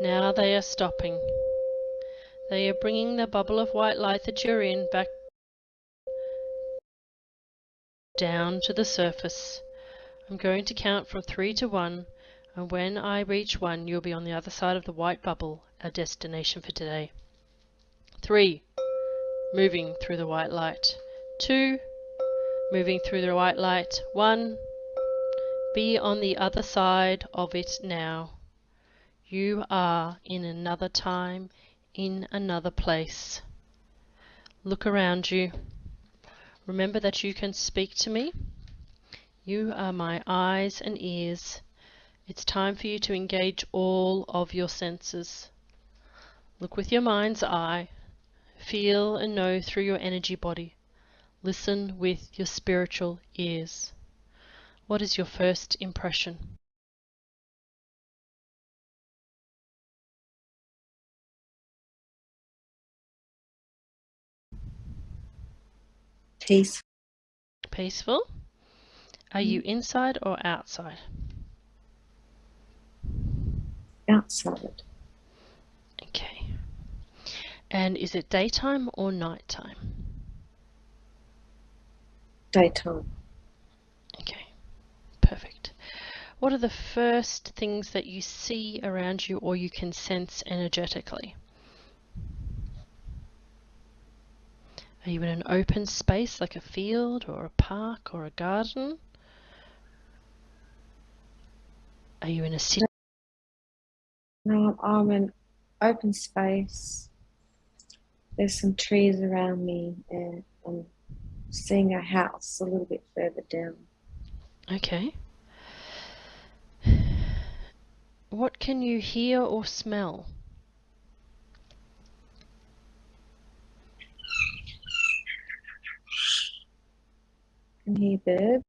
Now they are stopping. They are bringing the bubble of white light that you're in back down to the surface. I'm going to count from 3 to 1, and when I reach 1, you'll be on the other side of the white bubble, our destination for today. 3, moving through the white light. 2, moving through the white light. 1, be on the other side of it now. You are in another time, in another place. Look around you. Remember that you can speak to me. You are my eyes and ears. It's time for you to engage all of your senses. Look with your mind's eye. Feel and know through your energy body. Listen with your spiritual ears. What is your first impression? Peace. Peaceful? Are you inside or outside? Outside. Okay. And is it daytime or nighttime? Daytime. Okay. Perfect. What are the first things that you see around you or you can sense energetically? Are you in an open space like a field or a park or a garden? Are you in a city? No, I'm in open space. There's some trees around me and I'm seeing a house a little bit further down. Okay. What can you hear or smell? I can hear birds.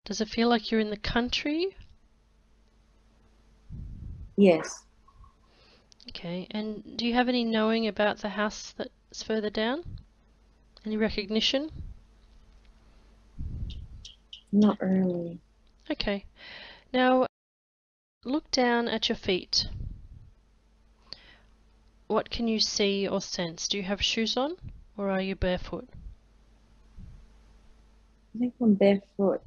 Does it feel like you're in the country? Yes. Okay. And do you have any knowing about the house that's further down? Any recognition? Not really. Okay. Now look down at your feet. What can you see or sense? Do you have shoes on or are you barefoot? I think I'm barefoot.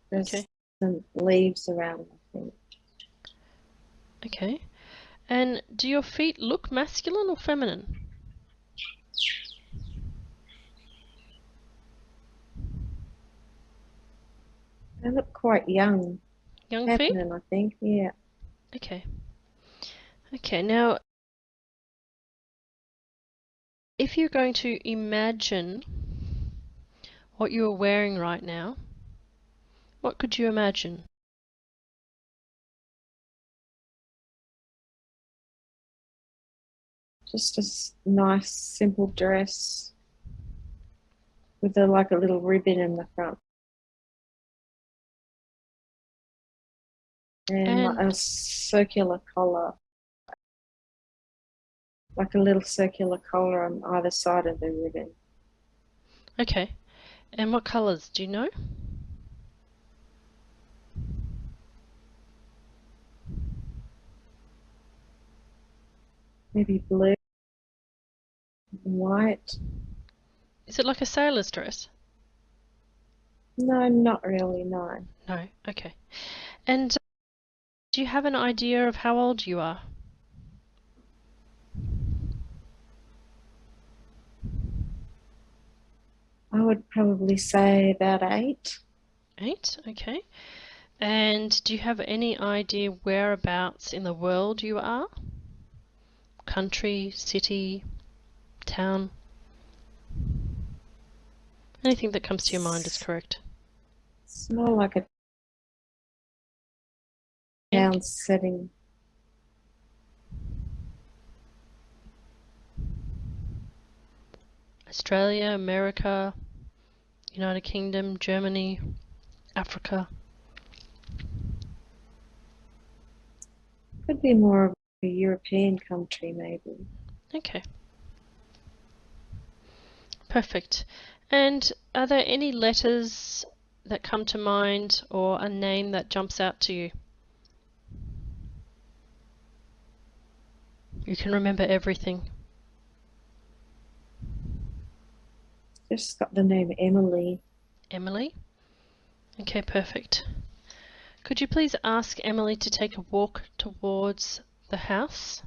There's Okay. some leaves around my feet. Okay. And do your feet look masculine or feminine? They look quite young. Young feet? Feminine, I think. Yeah. Okay. Okay, now if you're going to imagine what you're wearing right now, what could you imagine? Just a nice, simple dress with like a little ribbon in the front. And like a circular collar. Like a little circular collar on either side of the ribbon. Okay. And what colours, do you know? Maybe blue and white. Is it like a sailor's dress? No, not really, no. No. Okay. And do you have an idea of how old you are? I would probably say about 8. 8, okay. And do you have any idea whereabouts in the world you are? Country, city, town? Anything that comes to your mind is correct. It's more like a town setting. Australia, America, United Kingdom, Germany, Africa. Could be more of a European country, maybe. Okay. Perfect. And are there any letters that come to mind or a name that jumps out to you? You can remember everything. Just got the name Emily. Emily? Okay, perfect. Could you please ask Emily to take a walk towards the house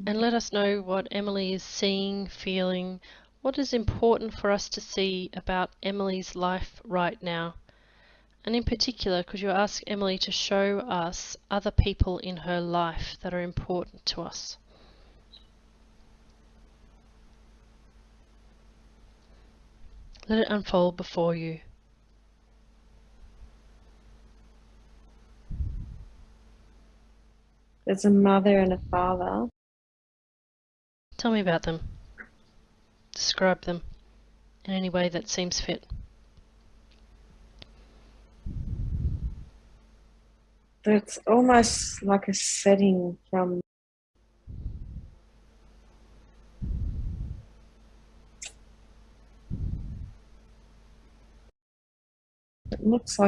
and let us know what Emily is seeing, feeling, what is important for us to see about Emily's life right now? And in particular, could you ask Emily to show us other people in her life that are important to us? Let it unfold before you. There's a mother and a father. Tell me about them. Describe them in any way that seems fit. It's almost like a setting from it looks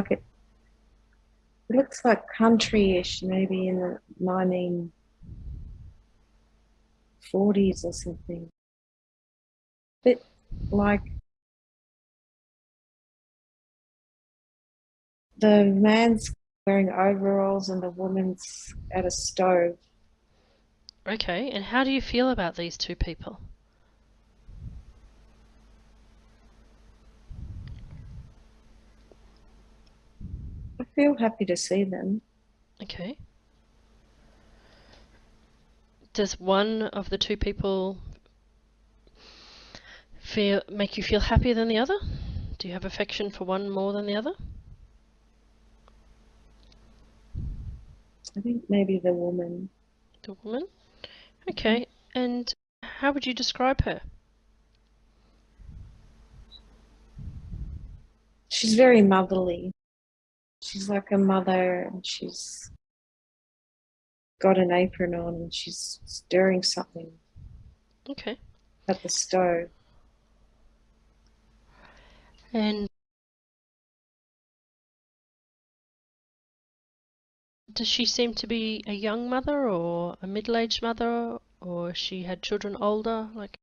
like country-ish, maybe in the 1940s or something. Bit like the man's wearing overalls and the woman's at a stove. Okay, and how do you feel about these two people? I feel happy to see them. Okay. Does one of the two people make you feel happier than the other? Do you have affection for one more than the other? I think maybe the woman. The woman? Okay, and how would you describe her? She's very motherly. She's like a mother, and she's got an apron on and she's stirring something Okay. at the stove. And does she seem to be a young mother or a middle-aged mother, or she had children older, like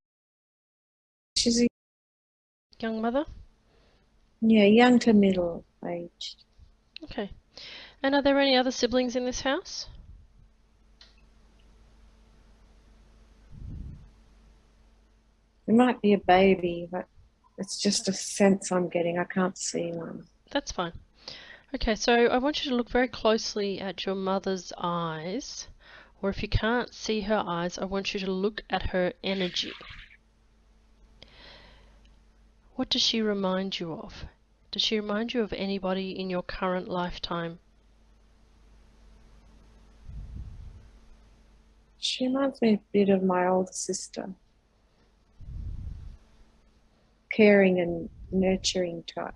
She's a young mother? young to middle aged. Okay. And are there any other siblings in this house? There might be a baby, but it's just a sense I'm getting. I can't see one. That's fine. Okay, so I want you to look very closely at your mother's eyes, or if you can't see her eyes, I want you to look at her energy. What does she remind you of? Does she remind you of anybody in your current lifetime? She reminds me a bit of my older sister. Caring and nurturing type.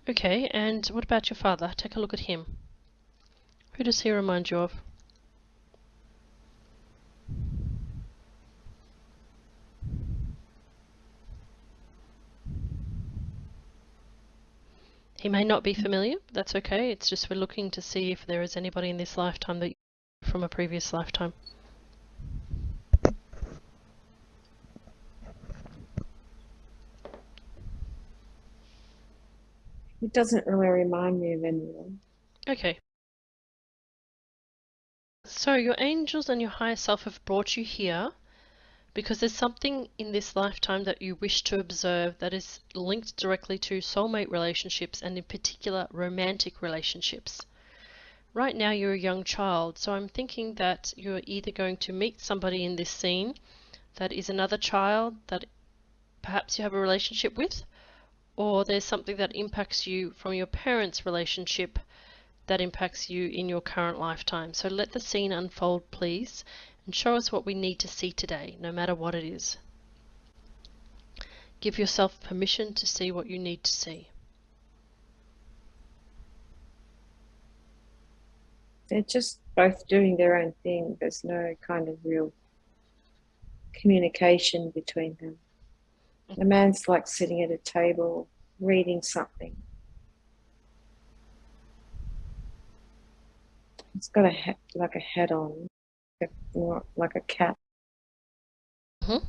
Okay, and what about your father? Take a look at him. Who does he remind you of? He may not be familiar, but that's okay. It's just we're looking to see if there is anybody in this lifetime that you know from a previous lifetime. It doesn't really remind me of anyone. Okay. So your angels and your higher self have brought you here because there's something in this lifetime that you wish to observe that is linked directly to soulmate relationships and in particular romantic relationships. Right now you're a young child, so I'm thinking that you're either going to meet somebody in this scene that is another child that perhaps you have a relationship with, or there's something that impacts you from your parents' relationship that impacts you in your current lifetime. So let the scene unfold, please, and show us what we need to see today, no matter what it is. Give yourself permission to see what you need to see. They're just both doing their own thing. There's no kind of real communication between them. The man's like sitting at a table reading something. He's got a hat, like a hat on, like a cap. Mm-hmm.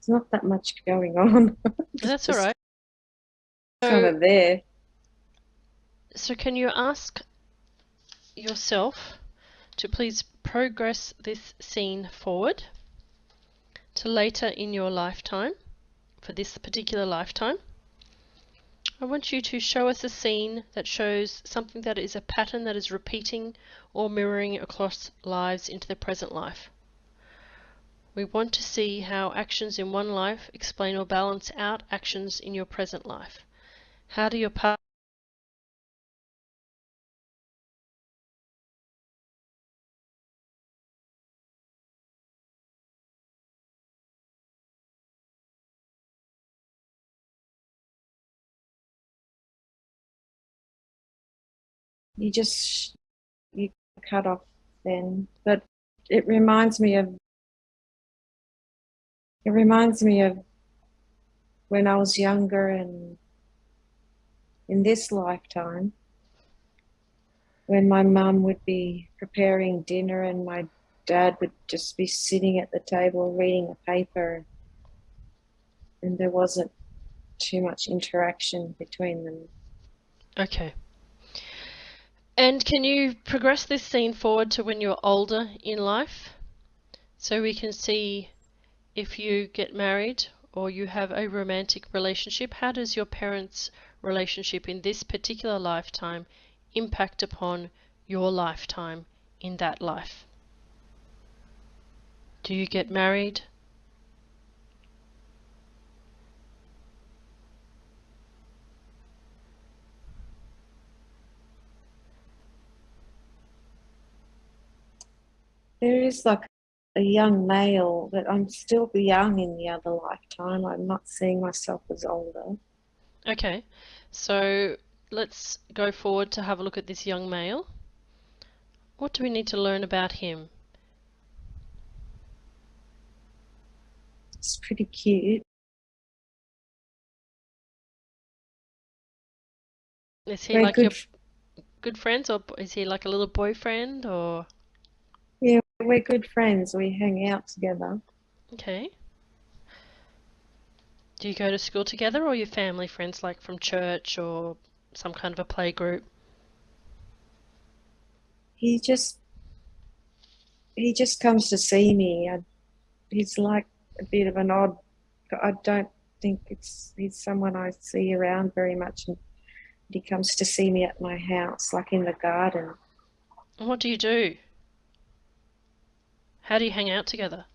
There's not that much going on. That's all right. Kind of there. So can you ask yourself to please progress this scene forward to later in your lifetime, for this particular lifetime? I want you to show us a scene that shows something that is a pattern that is repeating or mirroring across lives into the present life. We want to see how actions in one life explain or balance out actions in your present life. How do your past You cut off then, but it reminds me of when I was younger and in this lifetime, when my mum would be preparing dinner and my dad would just be sitting at the table reading a paper, and there wasn't too much interaction between them. Okay. And can you progress this scene forward to when you're older in life, so we can see if you get married or you have a romantic relationship? How does your parents' relationship in this particular lifetime impact upon your lifetime in that life? Do you get married? There is like a young male, but I'm still young in the other lifetime. I'm not seeing myself as older. Okay, so let's go forward to have a look at this young male. What do we need to learn about him? It's pretty cute. Is he We're like your good. good friends, or is he like a little boyfriend, or? Yeah, we're good friends. We hang out together. Okay. Do you go to school together, or your family friends, like from church or some kind of a play group? He just comes to see me. He's like a bit of an odd. I don't think he's someone I see around very much. And he comes to see me at my house, like in the garden. And what do you do? How do you hang out together?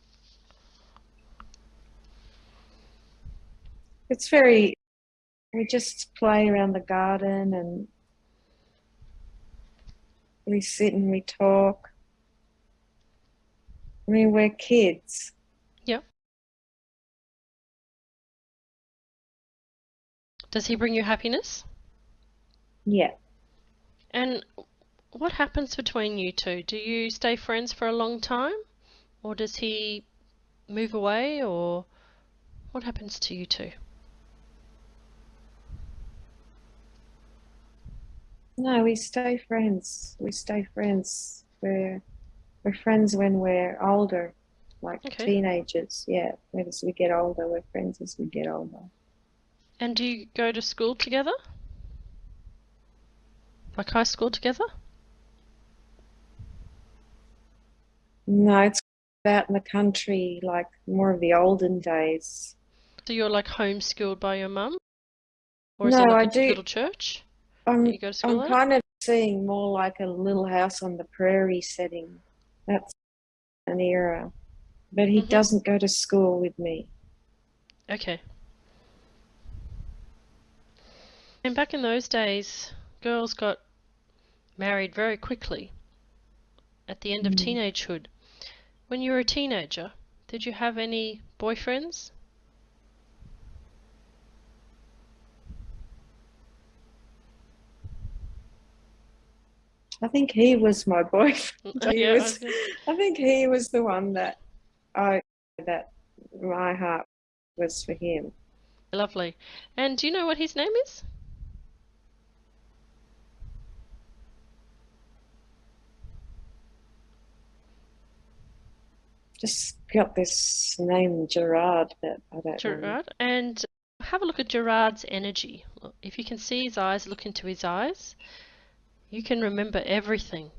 It's very. We just play around the garden and we sit and we talk. I mean, we're kids. Yep. Does he bring you happiness? Yeah. And what happens between you two? Do you stay friends for a long time? Or does he move away? Or what happens to you two? No, we stay friends. We stay friends. We're friends when we're older, like Okay. teenagers. Yeah. As we get older, we're friends as we get older. And do you go to school together? Like high school together? No, it's out in the country, like more of the olden days. So you're like homeschooled by your mum? Or is No, there like I a do. little church that I'm you go to school I'm at? kind of seeing more like a Little House on the Prairie setting. That's an era. But he Mhm. doesn't go to school with me. Okay. And back in those days, girls got married very quickly at the end of Mm. teenagehood. When you were a teenager, did you have any boyfriends? I think he was my boyfriend. Yeah, I think he was the one that my heart was for him. lovely. And do you know what his name is? Just got this name Gerard, but I don't know. Gerard. And have a look at Gerard's energy. If you can see his eyes, look into his eyes, you can remember everything.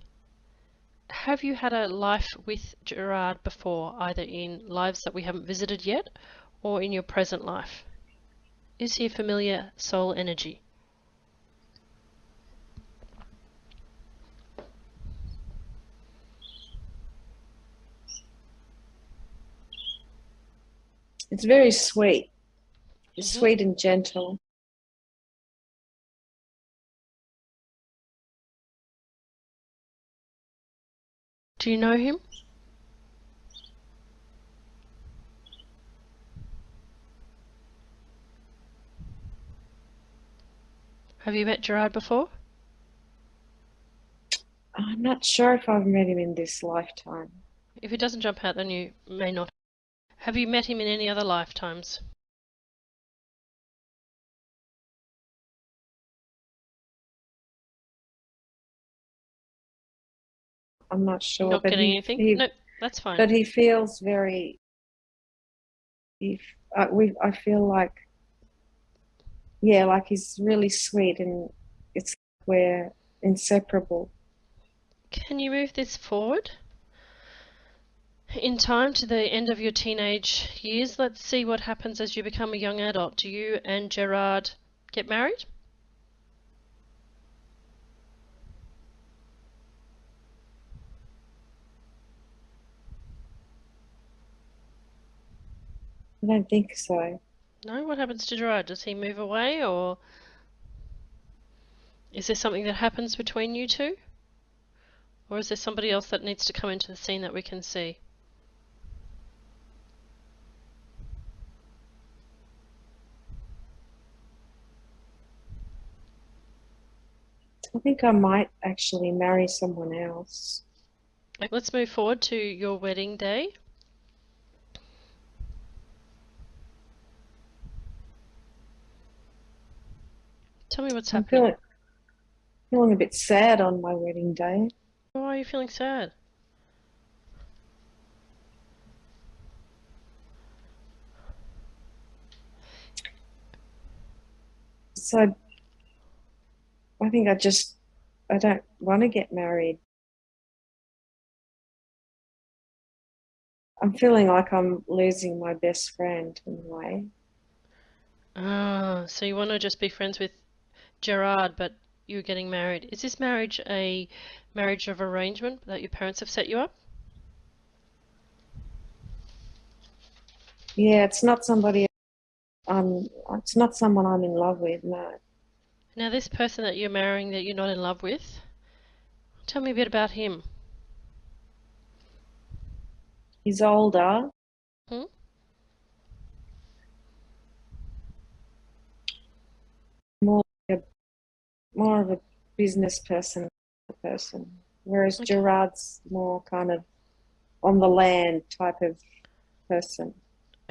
Have you had a life with Gerard before, either in lives that we haven't visited yet or in your present life? Is he a familiar soul energy? It's very sweet. It's sweet and gentle. Do you know him? Have you met Gerard before? I'm not sure if I've met him in this lifetime. If it doesn't jump out, then you may not. Have you met him in any other lifetimes? I'm not sure. Not But getting anything? No, that's fine. But he feels very. I feel like, yeah, like he's really sweet, and it's like we're inseparable. Can you move this forward in time to the end of your teenage years? Let's see what happens as you become a young adult. Do you and Gerard get married? I don't think so. No? What happens to Gerard? Does he move away, or is there something that happens between you two? Or is there somebody else that needs to come into the scene that we can see? I think I might actually marry someone else. Let's move forward to your wedding day. Tell me what's happening. Feeling a bit sad on my wedding day. Why are you feeling sad? So I think I don't want to get married. I'm feeling like I'm losing my best friend in a way. Ah, so you want to just be friends with Gerard, but you're getting married. Is this marriage a marriage of arrangement that your parents have set you up? Yeah, it's not it's not someone I'm in love with, no. Now, this person that you're marrying that you're not in love with, tell me a bit about him. He's older. Hmm? More of a business person, whereas Okay. Gerard's more kind of on the land type of person,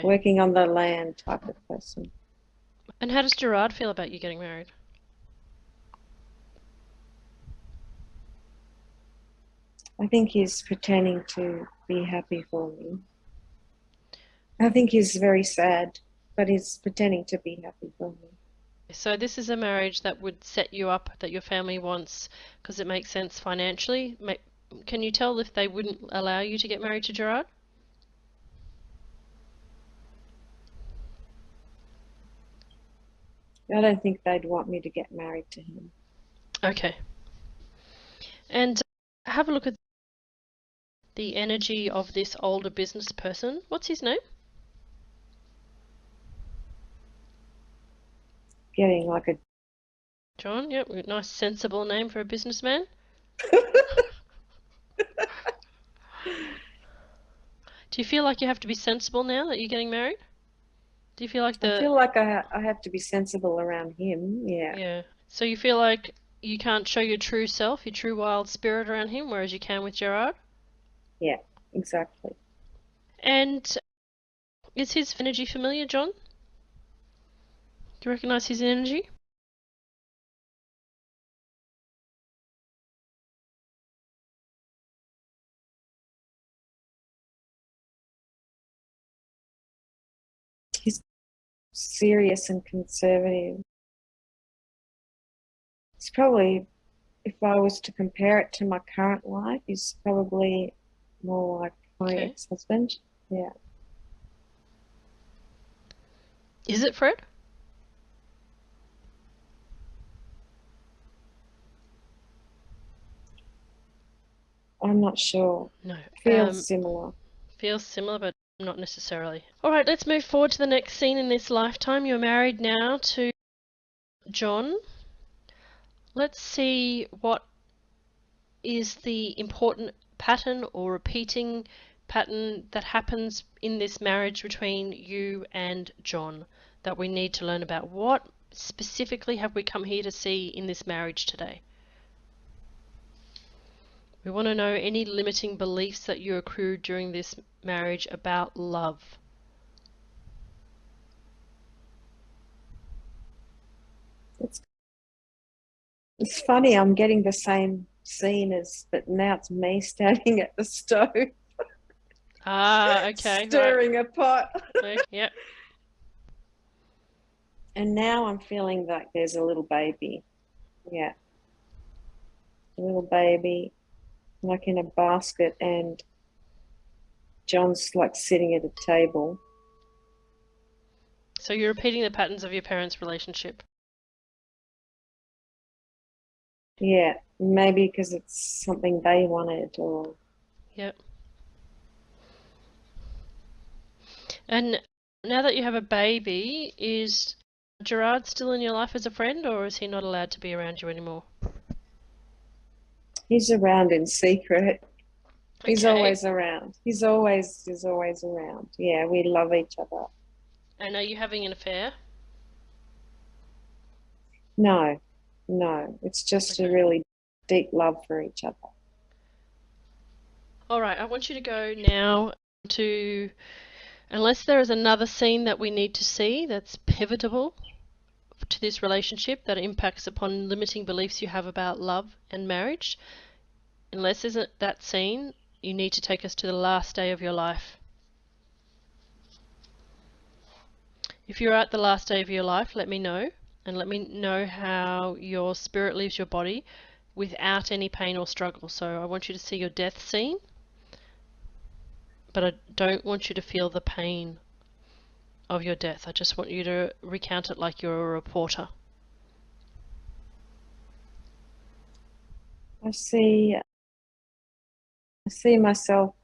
working on the land type of person. And how does Gerard feel about you getting married? I think he's pretending to be happy for me. I think he's very sad, but he's pretending to be happy for me. So this is a marriage that would set you up, that your family wants, because it makes sense financially. Can you tell if they wouldn't allow you to get married to Gerard? I don't think they'd want me to get married to him. Okay. And have a look at the energy of this older business person. What's his name? Getting like a John. Yep, nice sensible name for a businessman. Do you feel like you have to be sensible now that you're getting married? Do you feel like I feel like I have to be sensible around him. Yeah. Yeah. So you feel like you can't show your true self, your true wild spirit around him, whereas you can with Gerard. Yeah, exactly. And is his energy familiar, John? Do you recognise his energy? He's serious and conservative. It's probably, if I was to compare it to my current life, he's probably more like my ex-husband. Yeah. Is it Fred? I'm not sure. No. Feels similar. Feels similar, but not necessarily. All right, let's move forward to the next scene in this lifetime. You're married now to John. Let's see what is the important pattern or repeating pattern that happens in this marriage between you and John that we need to learn about. What specifically have we come here to see in this marriage today? We want to know any limiting beliefs that you accrued during this marriage about love. It's funny, I'm getting the same scene as, but now it's me standing at the stove. Ah, okay. Stirring a pot. Yep. And now I'm feeling like there's a little baby. Yeah. A little baby, like in a basket, and John's like sitting at a table. So you're repeating the patterns of your parents' relationship. Yeah, maybe because it's something they wanted, or... Yep. And now that you have a baby, is Gerard still in your life as a friend, or is he not allowed to be around you anymore? He's around in secret. He's Okay. always around. He's always around. Yeah, we love each other. And are you having an affair? No, it's just a really deep love for each other. All right, I want you to go now to, unless there is another scene that we need to see that's pivotal to this relationship that impacts upon limiting beliefs you have about love and marriage, unless there's that scene, you need to take us to the last day of your life. If you're at the last day of your life, let me know, and let me know how your spirit leaves your body without any pain or struggle. So I want you to see your death scene, but I don't want you to feel the pain of your death. I just want you to recount it like you're a reporter. I see myself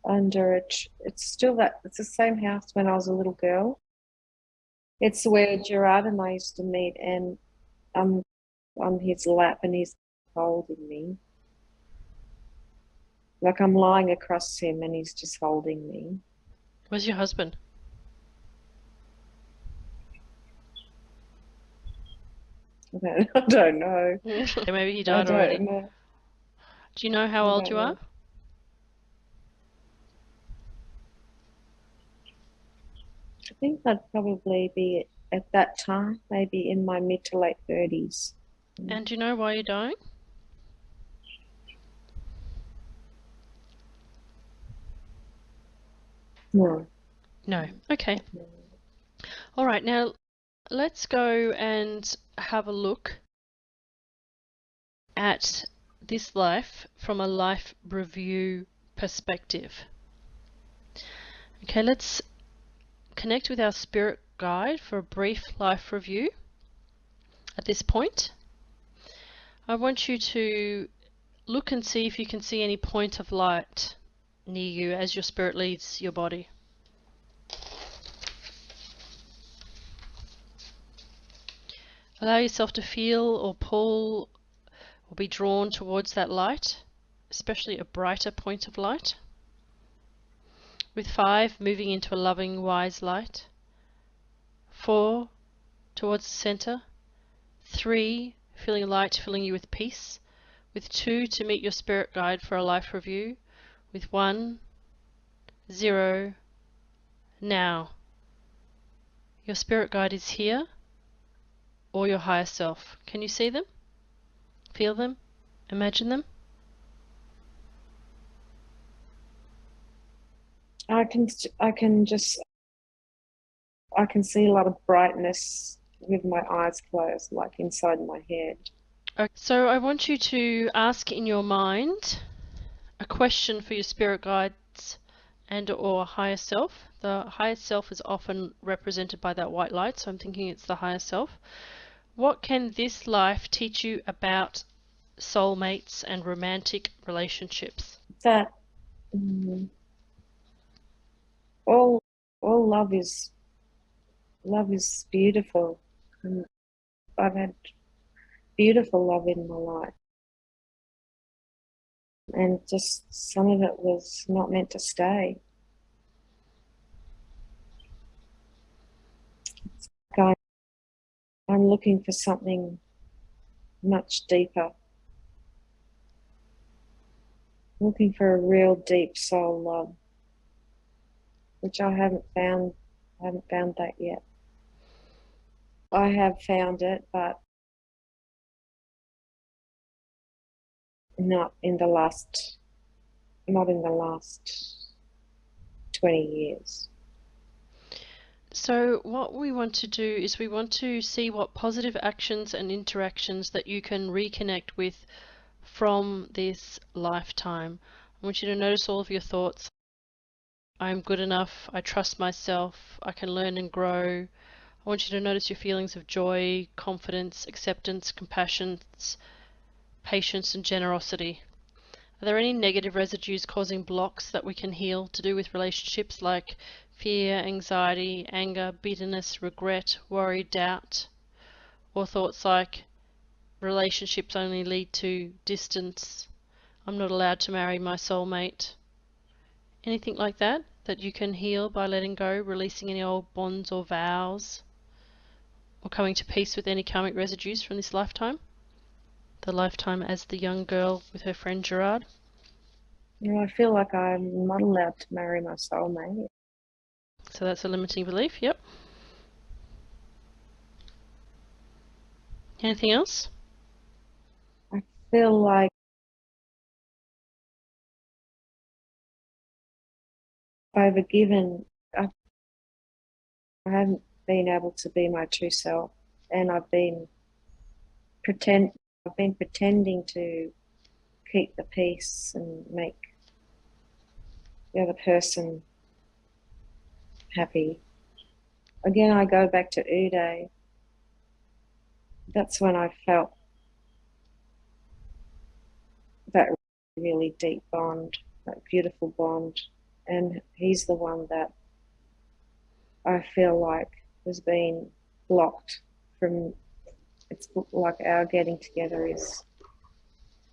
under it. It's the same house when I was a little girl. It's where Gerard and I used to meet, and I'm on his lap and he's holding me. Like I'm lying across him and he's just holding me. Where's your husband? I don't know. Maybe he died already. Know. Do you know how old you are? I think I'd probably be at that time, maybe in my mid to late 30s. And do you know why you're dying? No. No. Okay. All right, now let's go and have a look at this life from a life review perspective. Okay, let's connect with our spirit guide for a brief life review. At this point, I want you to look and see if you can see any point of light near you as your spirit leaves your body. Allow yourself to feel or pull or be drawn towards that light, especially a brighter point of light. With 5, moving into a loving, wise light. 4, towards the center. 3, feeling light, filling you with peace. With 2, to meet your spirit guide for a life review. With 1, 0, now. Your spirit guide is here, or your higher self. Can you see them? Feel them? Imagine them? I can see a lot of brightness with my eyes closed, like inside my head. Okay. So I want you to ask in your mind a question for your spirit guides and or higher self. The higher self is often represented by that white light, so I'm thinking it's the higher self. What can this life teach you about soulmates and romantic relationships? That all love is beautiful, and I've had beautiful love in my life, and just some of it was not meant to stay. I'm looking for something much deeper. Looking for a real deep soul love, which I haven't found. I haven't found that yet. I have found it, but not in the last 20 years. So what we want to do is we want to see what positive actions and interactions that you can reconnect with from this lifetime. I want you to notice all of your thoughts. I'm good enough. I trust myself. I can learn and grow. I want you to notice your feelings of joy, confidence, acceptance, compassion, patience, and generosity. Are there any negative residues causing blocks that we can heal to do with relationships like fear, anxiety, anger, bitterness, regret, worry, doubt? Or thoughts like relationships only lead to distance, I'm not allowed to marry my soulmate? Anything like that that you can heal by letting go, releasing any old bonds or vows, or coming to peace with any karmic residues from this lifetime? The lifetime as the young girl with her friend Gerard. I feel like I'm not allowed to marry my soulmate. So that's a limiting belief, yep. Anything else? I feel like I haven't been able to be my true self, and I've been pretending to keep the peace and make the other person happy. Again, I go back to Uday. That's when I felt that really deep bond, that beautiful bond. And he's the one that I feel like has been blocked from, it's like our getting together is, I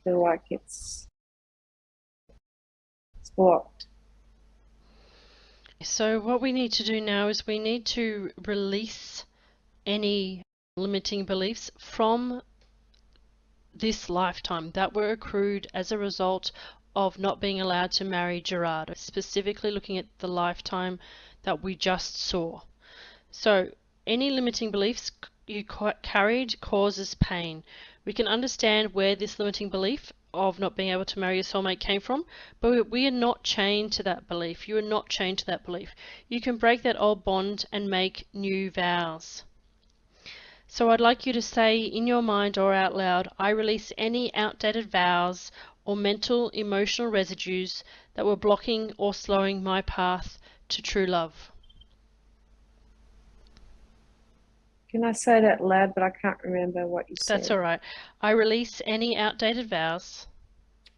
feel like it's blocked. So what we need to do now is we need to release any limiting beliefs from this lifetime that were accrued as a result of not being allowed to marry Gerard, specifically looking at the lifetime that we just saw. So any limiting beliefs you carried causes pain. We can understand where this limiting belief of not being able to marry your soulmate came from, but we are not chained to that belief. You are not chained to that belief. You can break that old bond and make new vows. So I'd like you to say in your mind or out loud, I release any outdated vows or mental, emotional residues that were blocking or slowing my path to true love. Can I say that loud, but I can't remember what you said. That's all right. I release any outdated vows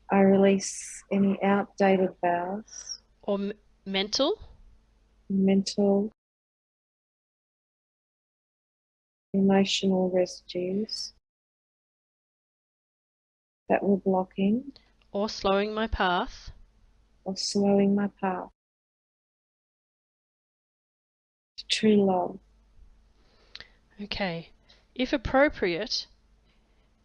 I release any outdated vows, or mental, mental, emotional residues that were blocking or slowing my path or slowing my path to true love. Okay. If appropriate,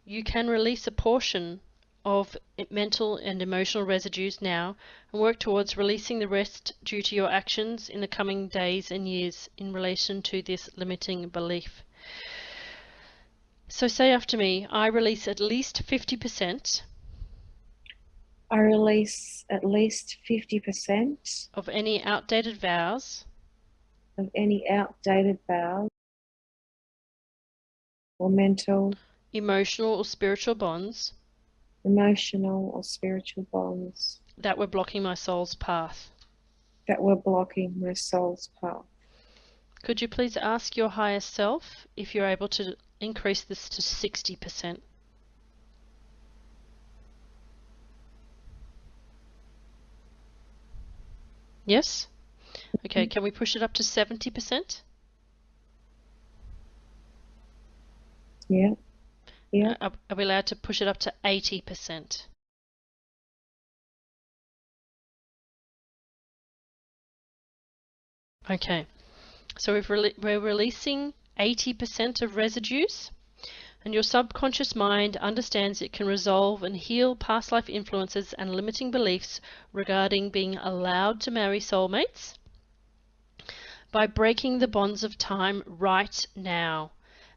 you can release a portion of mental and emotional residues now and work towards releasing the rest due to your actions in the coming days and years in relation to this limiting belief. So say after me, I release at least 50%. I release at least 50% of any outdated vows of any outdated vows or mental, emotional or spiritual bonds emotional, or spiritual bonds that were blocking my soul's path. that were blocking my soul's path. Could you please ask your higher self if you're able to increase this to 60%? Yes? Okay, can we push it up to 70%? Yeah. Yeah. Are we allowed to push it up to 80%? Okay, so we're releasing 80% of residues, and your subconscious mind understands it can resolve and heal past life influences and limiting beliefs regarding being allowed to marry soulmates by breaking the bonds of time right now,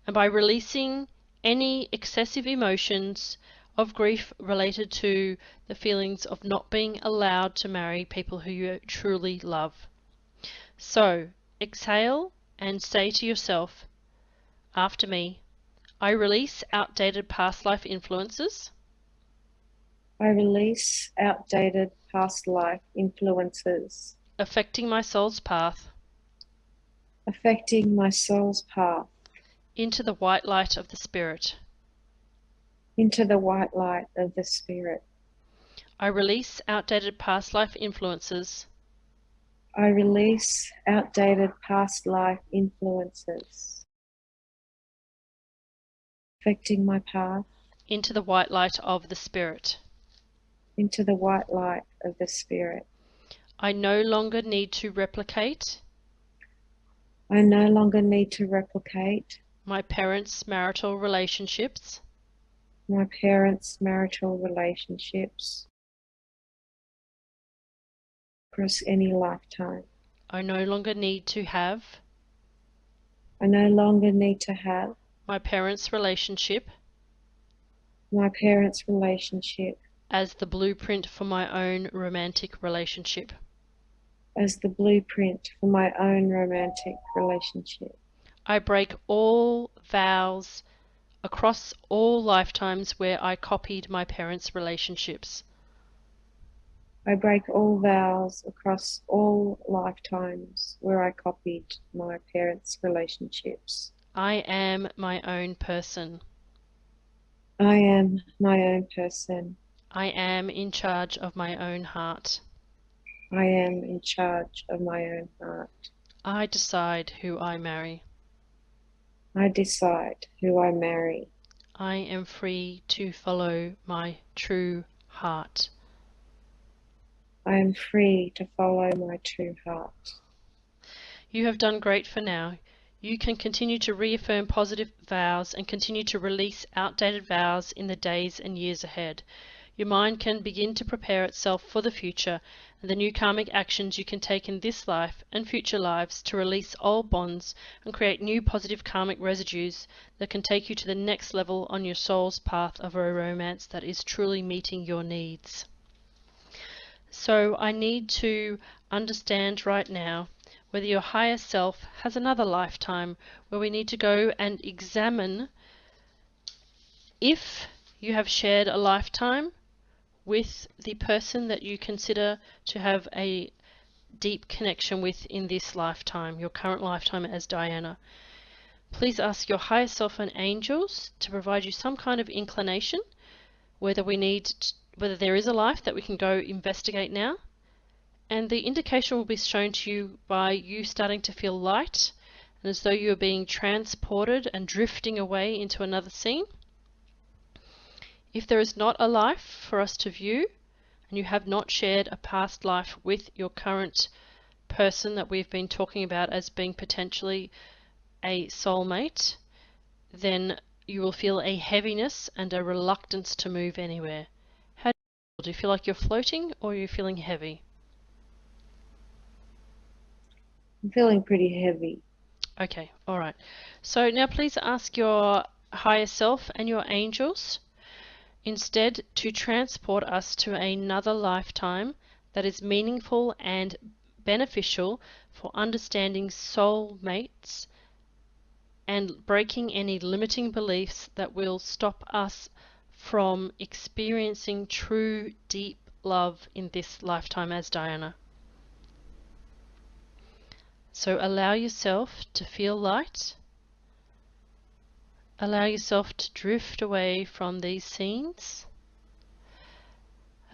and by releasing any excessive emotions of grief related to the feelings of not being allowed to marry people who you truly love. So, exhale and say to yourself, after me, I release outdated past life influences I release outdated past life influences affecting my soul's path affecting my soul's path into the white light of the Spirit. into the white light of the Spirit. I release outdated past life influences I release outdated past life influences affecting my path into the white light of the Spirit. into the white light of the Spirit. I no longer need to replicate I no longer need to replicate my parents' marital relationships my parents' marital relationships across any lifetime. I no longer need to have I no longer need to have my parents' relationship my parents' relationship as the blueprint for my own romantic relationship. as the blueprint for my own romantic relationship. I break all vows across all lifetimes where I copied my parents' relationships. I break all vows across all lifetimes where I copied my parents' relationships. I am my own person. I am my own person. I am in charge of my own heart. I am in charge of my own heart. I decide who I marry. I decide who I marry. I am free to follow my true heart. I am free to follow my true heart. You have done great for now. You can continue to reaffirm positive vows and continue to release outdated vows in the days and years ahead. Your mind can begin to prepare itself for the future and the new karmic actions you can take in this life and future lives to release old bonds and create new positive karmic residues that can take you to the next level on your soul's path of a romance that is truly meeting your needs. So I need to understand right now whether your higher self has another lifetime where we need to go and examine if you have shared a lifetime with the person that you consider to have a deep connection with in this lifetime, your current lifetime as Diana. Please ask your higher self and angels to provide you some kind of inclination whether there is a life that we can go investigate now. And the indication will be shown to you by you starting to feel light and as though you are being transported and drifting away into another scene. If there is not a life for us to view and you have not shared a past life with your current person that we've been talking about as being potentially a soulmate, then you will feel a heaviness and a reluctance to move anywhere. How do you feel? Like you're floating, or are you feeling heavy? I'm feeling pretty heavy. Okay, all right. So now please ask your higher self and your angels instead to transport us to another lifetime that is meaningful and beneficial for understanding soulmates and breaking any limiting beliefs that will stop us from experiencing true deep love in this lifetime as Diana. So allow yourself to feel light. Allow yourself to drift away from these scenes.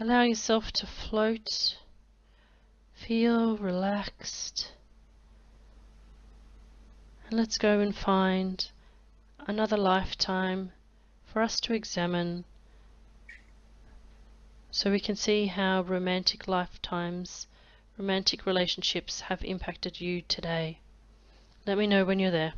Allow yourself to float. Feel relaxed. And let's go and find another lifetime for us to examine so we can see how romantic lifetimes, romantic relationships have impacted you today. Let me know when you're there.